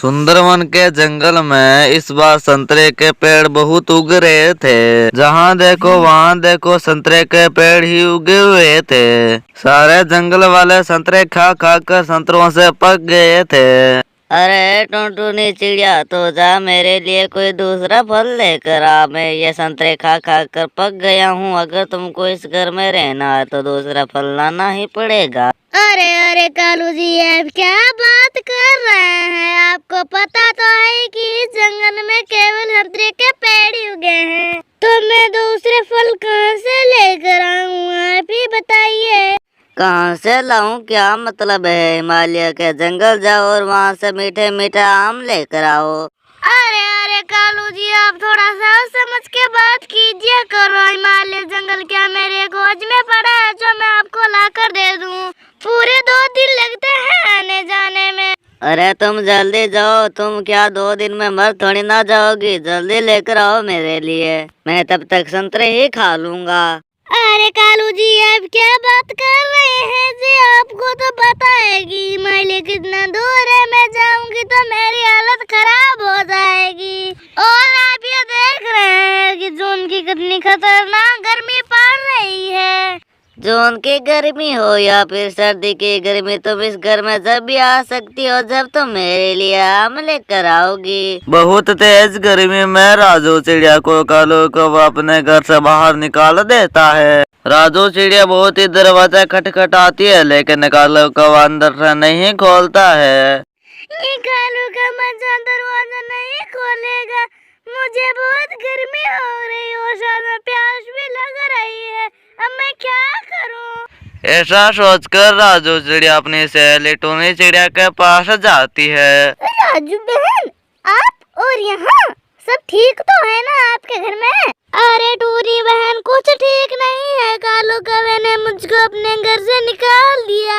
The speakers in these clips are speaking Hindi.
सुंदरवन के जंगल में इस बार संतरे के पेड़ बहुत उग रहे थे। जहाँ देखो वहाँ देखो संतरे के पेड़ ही उगे हुए थे। सारे जंगल वाले संतरे खा खा कर संतरों से पक गए थे। अरे टुनटुनी चिड़िया, तो जा मेरे लिए कोई दूसरा फल लेकर आ। मैं ये संतरे खा खा कर पक गया हूँ। अगर तुमको इस घर में रहना है तो दूसरा फल लाना ही पड़ेगा। अरे अरे कालू जी, आप क्या बात कर रहे हैं? आपको पता तो है कि इस जंगल में केवल संतरे के पेड़ ही उगे हैं, तो मैं दूसरे फल कहाँ से लेकर आऊँ? आप ही बताइए। कहाँ से लाऊं? क्या मतलब है? हिमालय के जंगल जाओ और वहाँ से मीठे मीठे आम लेकर आओ। अरे अरे कालू जी, आप थोड़ा सा समझ के बात कीजिए करो। हिमालय जंगल क्या मेरे खोज में पड़ा है जो मैं आपको ला कर दे दूं? पूरे 2 दिन लगते हैं आने जाने में। अरे तुम जल्दी जाओ। तुम क्या 2 दिन में मर थोड़ी ना जाओगी? जल्दी लेकर आओ मेरे लिए। मैं तब तक संतरे ही खा लूंगा। अरे कालू जी, आप क्या बात कर रहे हैं जी? आपको तो पता है कि हिमालय कितना दूर है। मैं जाऊंगी तो मेरी हालत खराब हो जाएगी। और आप ये देख रहे हैं कि जून की कितनी खतरनाक गर्मी पड़ रही है। जून की गर्मी हो या फिर सर्दी की गर्मी, तुम इस घर में जब भी आ सकती हो जब तुम मेरे लिए आम लेकर आओगी। बहुत तेज गर्मी में राजू चिड़िया को कालू को अपने घर से बाहर निकाल देता है। राजू चिड़िया बहुत ही दरवाजा खटखटाती है, लेकिन कालू को अंदर से नहीं खोलता है। ये कालू का मजा दरवाजा नहीं खोलेगा। मुझे बहुत गर्मी हो रही है और साथ में प्यास भी लग रही है। अब मैं क्या करूं? ऐसा सोचकर राजू चिड़िया अपनी सहेली टूनी चिड़िया के पास जाती है। राजू बहन, आप और यहाँ सब ठीक तो है ना आपके घर में? अरे टूनी बहन, कुछ ठीक नहीं है। कालू कौवे ने मुझको अपने घर से निकाल दिया।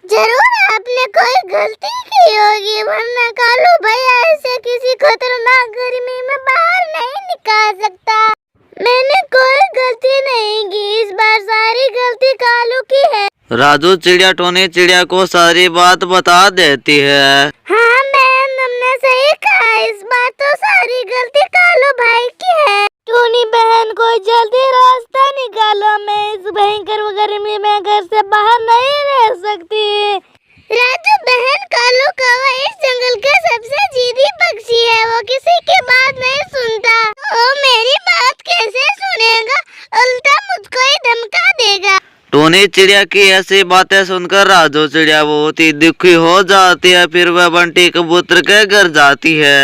जरूर आपने कोई गलती की होगी, वरना कालू भैया ऐसे किसी खतरनाक गर्मी में बाहर नहीं निकाल सकता। मैंने कोई गलती नहीं की। इस बार सारी गलती कालू की है। राजू चिड़िया टोनी चिड़िया को सारी बात बता देती है। हाँ मैम, हमने सही कहा। इस बार तो सारी गलती कालू भाई की है। टोनी बहन को जल्दी रास्ता निकालो। मैं इस भयंकर गर्मी में घर से बाहर नहीं रह सकती। राजू बहन, कालू कौवा इस जंगल का सबसे जिद्दी पक्षी है। वो किसी की बात नहीं सुनता। वो मेरी बात कैसे सुनेगा? उल्टा मुझको ही धमका देगा। टोनी चिड़िया की ऐसी बातें सुनकर राजू चिड़िया बहुत ही दुखी हो जाती है। फिर वह बंटी कबूतर के घर जाती है।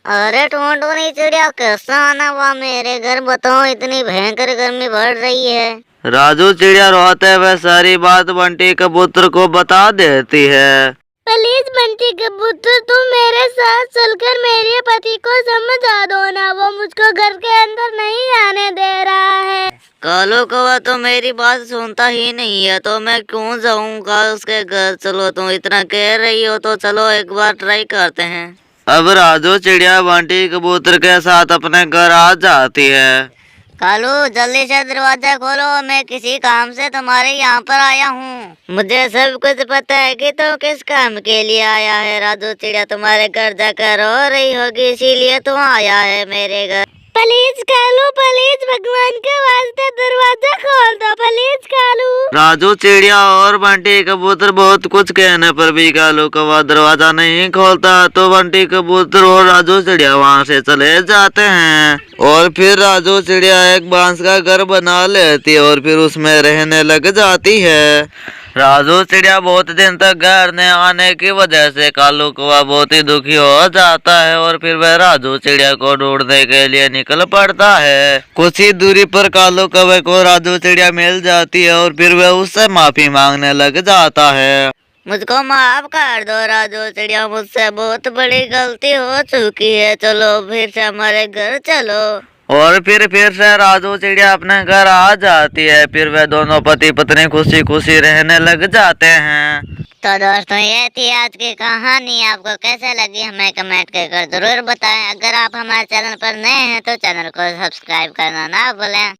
अरे टुनटुनी चिड़िया, कैसा आना हुआ मेरे घर? बताओ, इतनी भयंकर गर्मी बढ़ रही है। राजू चिड़िया रोते हुए सारी बात बंटी कबूतर को बता देती है। प्लीज बंटी कबूतर, तुम मेरे साथ चलकर मेरे पति को समझा दो ना। वो मुझको घर के अंदर नहीं आने दे रहा है। कालू कौवा तो मेरी बात सुनता ही नहीं है, तो मैं क्यों जाऊंगा उसके घर? चलो, तुम इतना कह रही हो तो चलो एक बार ट्राई करते हैं। अब राजू चिड़िया बंटी कबूतर के साथ अपने घर आ जाती है। कालू, जल्दी से दरवाजा खोलो। मैं किसी काम से तुम्हारे यहाँ पर आया हूँ। मुझे सब कुछ पता है कि तुम किस काम के लिए आया है। राजू चिड़िया तुम्हारे घर जाकर रो रही होगी, इसीलिए तुम आया है मेरे घर। प्लीज कालू, प्लीज भगवान के वास्ते दरवाजा खोल दो। प्लीज कालू। राजू चिड़िया और बंटी कबूतर बहुत कुछ कहने पर भी कालू कौवा दरवाजा नहीं खोलता, तो बंटी कबूतर और राजू चिड़िया वहाँ से चले जाते हैं। और फिर राजू चिड़िया एक बांस का घर बना लेती है और फिर उसमें रहने लग जाती है। राजू चिड़िया बहुत दिन तक घर न आने की वजह से कालू कौवा बहुत ही दुखी हो जाता है और फिर वह राजू चिड़िया को ढूंढने के लिए निकल पड़ता है। कुछ ही दूरी पर कालू कौवे को राजू चिड़िया मिल जाती है और फिर वह उससे माफी मांगने लग जाता है। मुझको माफ कर दो राजू चिड़िया, मुझसे बहुत बड़ी गलती हो चुकी है। चलो फिर से हमारे घर चलो। और फिर से राजू चिड़िया अपने घर आ जाती है। फिर वे दोनों पति पत्नी खुशी खुशी रहने लग जाते हैं। तो दोस्तों, ये थी आज की कहानी। आपको कैसे लगी हमें कमेंट कर जरूर बताएं। अगर आप हमारे चैनल पर नए हैं तो चैनल को सब्सक्राइब करना ना भूलें।